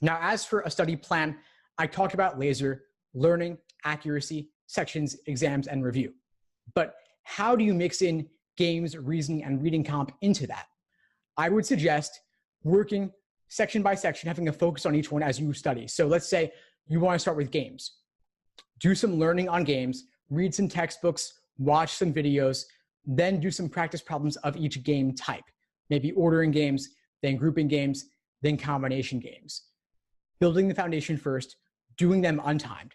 Now, as for a study plan, I talked about laser, learning, accuracy, sections, exams, and review. But how do you mix in games, reasoning, and reading comp into that? I would suggest working section by section, having a focus on each one as you study. So let's say you want to start with games. Do some learning on games, read some textbooks, watch some videos, then do some practice problems of each game type. Maybe ordering games, then grouping games, then combination games. Building the foundation first, doing them untimed.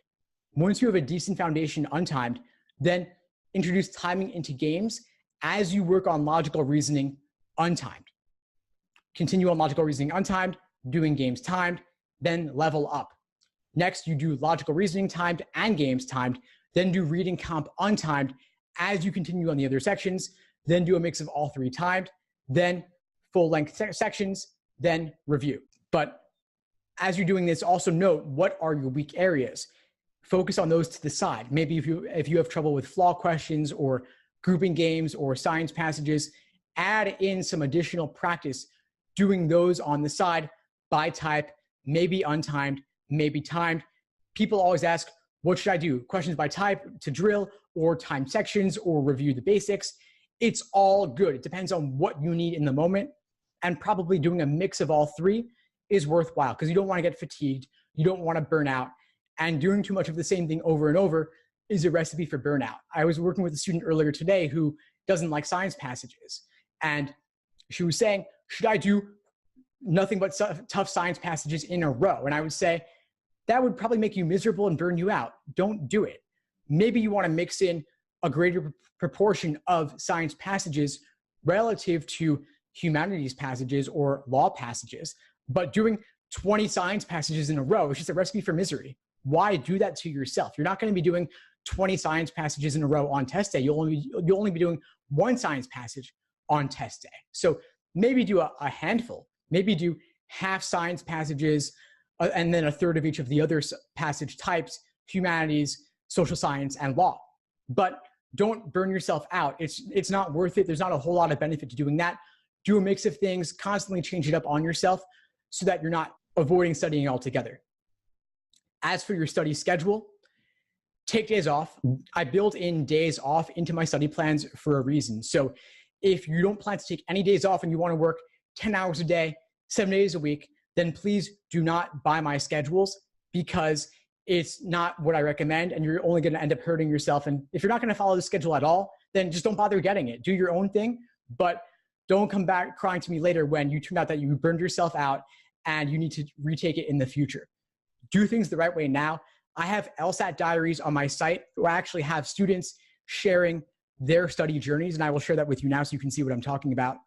Once you have a decent foundation untimed, then introduce timing into games as you work on logical reasoning untimed. Continue on logical reasoning untimed, doing games timed, then level up. Next, you do logical reasoning timed and games timed, then do reading comp untimed as you continue on the other sections, then do a mix of all three timed, then full-length sections, then review. But as you're doing this, also note what are your weak areas. Focus on those to the side. Maybe if you have trouble with flaw questions or grouping games or science passages, add in some additional practice doing those on the side by type, maybe untimed, maybe timed. People always ask, what should I do? Questions by type to drill or time sections or review the basics. It's all good. It depends on what you need in the moment, and probably doing a mix of all three is worthwhile because you don't want to get fatigued. You don't want to burn out, and doing too much of the same thing over and over is a recipe for burnout. I was working with a student earlier today who doesn't like science passages, and she was saying, should I do nothing but tough science passages in a row? And I would say, that would probably make you miserable and burn you out. Don't do it. Maybe you want to mix in a greater proportion of science passages relative to humanities passages or law passages, but doing 20 science passages in a row is just a recipe for misery. Why do that to yourself? You're not going to be doing 20 science passages in a row on test day. You'll only be doing one science passage on test day. So maybe do a handful, maybe do half science passages, and then a third of each of the other passage types, humanities, social science, and law. But don't burn yourself out. It's not worth it. There's not a whole lot of benefit to doing that. Do a mix of things, constantly change it up on yourself so that you're not avoiding studying altogether. As for your study schedule, take days off. I build in days off into my study plans for a reason. So if you don't plan to take any days off and you want to work 10 hours a day, 7 days a week, then please do not buy my schedules because it's not what I recommend and you're only going to end up hurting yourself. And if you're not going to follow the schedule at all, then just don't bother getting it. Do your own thing, but don't come back crying to me later when you turned out that you burned yourself out and you need to retake it in the future. Do things the right way now. I have LSAT diaries on my site where I actually have students sharing their study journeys, and I will share that with you now so you can see what I'm talking about.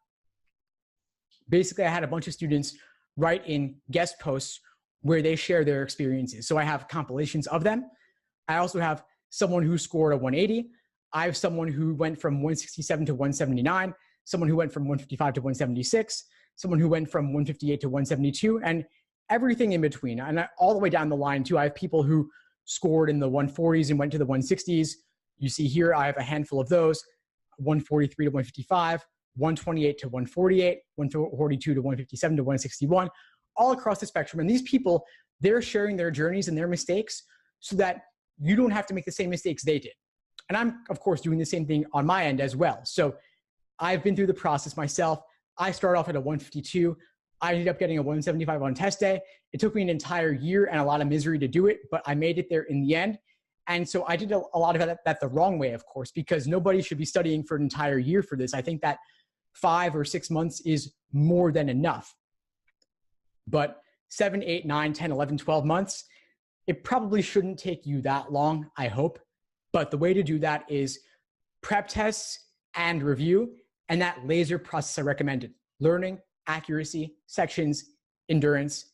Basically, I had a bunch of students write in guest posts where they share their experiences. So I have compilations of them. I also have someone who scored a 180. I have someone who went from 167 to 179, someone who went from 155 to 176, someone who went from 158 to 172, and everything in between. And all the way down the line too, I have people who scored in the 140s and went to the 160s. You see here, I have a handful of those, 143 to 155, 128 to 148, 142 to 157 to 161, all across the spectrum. And these people, they're sharing their journeys and their mistakes so that you don't have to make the same mistakes they did. And I'm, of course, doing the same thing on my end as well. So I've been through the process myself. I started off at a 152. I ended up getting a 175 on test day. It took me an entire year and a lot of misery to do it, but I made it there in the end. And so I did a lot of that the wrong way, of course, because nobody should be studying for an entire year for this. I think that 5 or 6 months is more than enough. But 7, 8, 9, 10, 11, 12 months, it probably shouldn't take you that long, I hope. But the way to do that is prep tests and review, and that laser process I recommended: learning, accuracy, sections, endurance,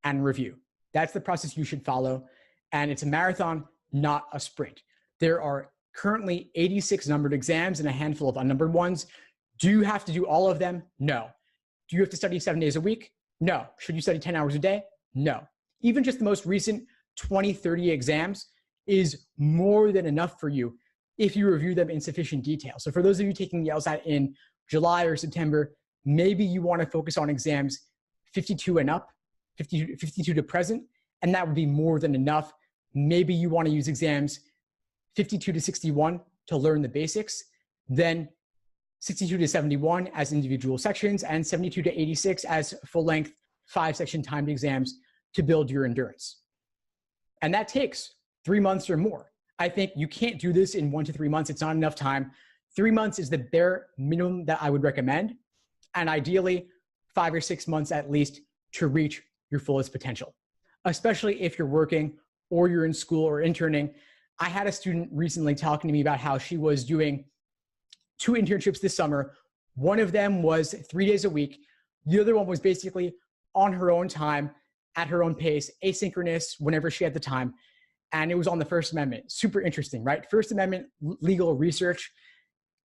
and review. That's the process you should follow. And it's a marathon, not a sprint. There are currently 86 numbered exams and a handful of unnumbered ones. Do you have to do all of them? No. Do you have to study 7 days a week? No. Should you study 10 hours a day? No. Even just the most recent 20, 30 exams is more than enough for you if you review them in sufficient detail. So for those of you taking the LSAT in July or September, maybe you want to focus on exams 52 and up, 52 to present, and that would be more than enough. Maybe you want to use exams 52 to 61 to learn the basics, then 62 to 71 as individual sections, and 72 to 86 as full-length 5-section timed exams to build your endurance. And that takes 3 months or more. I think you can't do this in 1 to 3 months. It's not enough time. 3 months is the bare minimum that I would recommend, and ideally 5 or 6 months at least to reach your fullest potential, especially if you're working or you're in school or interning. I had a student recently talking to me about how she was doing 2 internships this summer. One of them was 3 days a week. The other one was basically on her own time, at her own pace, asynchronous, whenever she had the time. And it was on the First Amendment. Super interesting, right? First Amendment legal research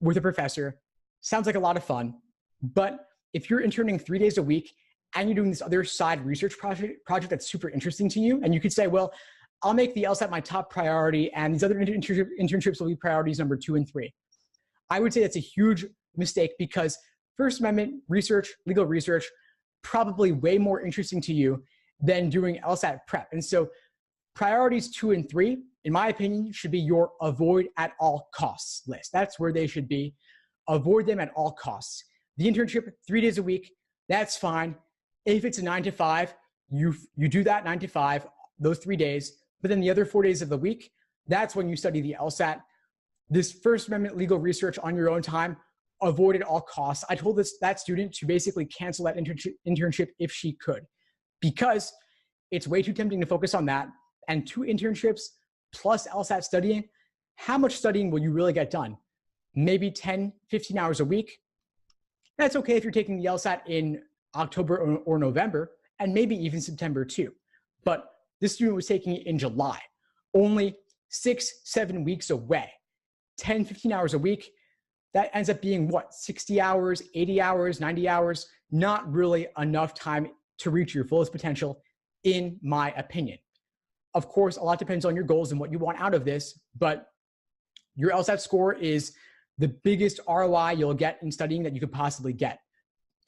with a professor. Sounds like a lot of fun. But if you're interning 3 days a week and you're doing this other side research project that's super interesting to you, and you could say, well, I'll make the LSAT my top priority, and these other internships will be priorities number 2 and 3. I would say that's a huge mistake, because First Amendment research, legal research, probably way more interesting to you than doing LSAT prep. And so priorities 2 and 3, in my opinion, should be your avoid at all costs list. That's where they should be. Avoid them at all costs. The internship, 3 days a week, that's fine. If it's a 9 to 5, you do that 9 to 5, those 3 days. But then the other 4 days of the week, that's when you study the LSAT. This First Amendment legal research on your own time, avoid at all costs. I told that student to basically cancel that internship if she could, because it's way too tempting to focus on that. And 2 internships plus LSAT studying, how much studying will you really get done? Maybe 10, 15 hours a week. That's okay if you're taking the LSAT in October or November, and maybe even September too. But this student was taking it in July, only 6-7 weeks away, 10, 15 hours a week. That ends up being what, 60 hours, 80 hours, 90 hours, not really enough time to reach your fullest potential, in my opinion. Of course, a lot depends on your goals and what you want out of this, but your LSAT score is the biggest ROI you'll get in studying that you could possibly get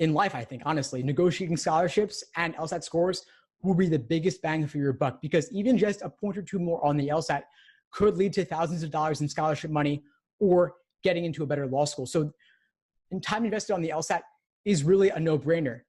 in life, I think, honestly. Negotiating scholarships and LSAT scores will be the biggest bang for your buck, because even just a point or 2 more on the LSAT could lead to thousands of dollars in scholarship money or getting into a better law school. So time invested on the LSAT is really a no-brainer.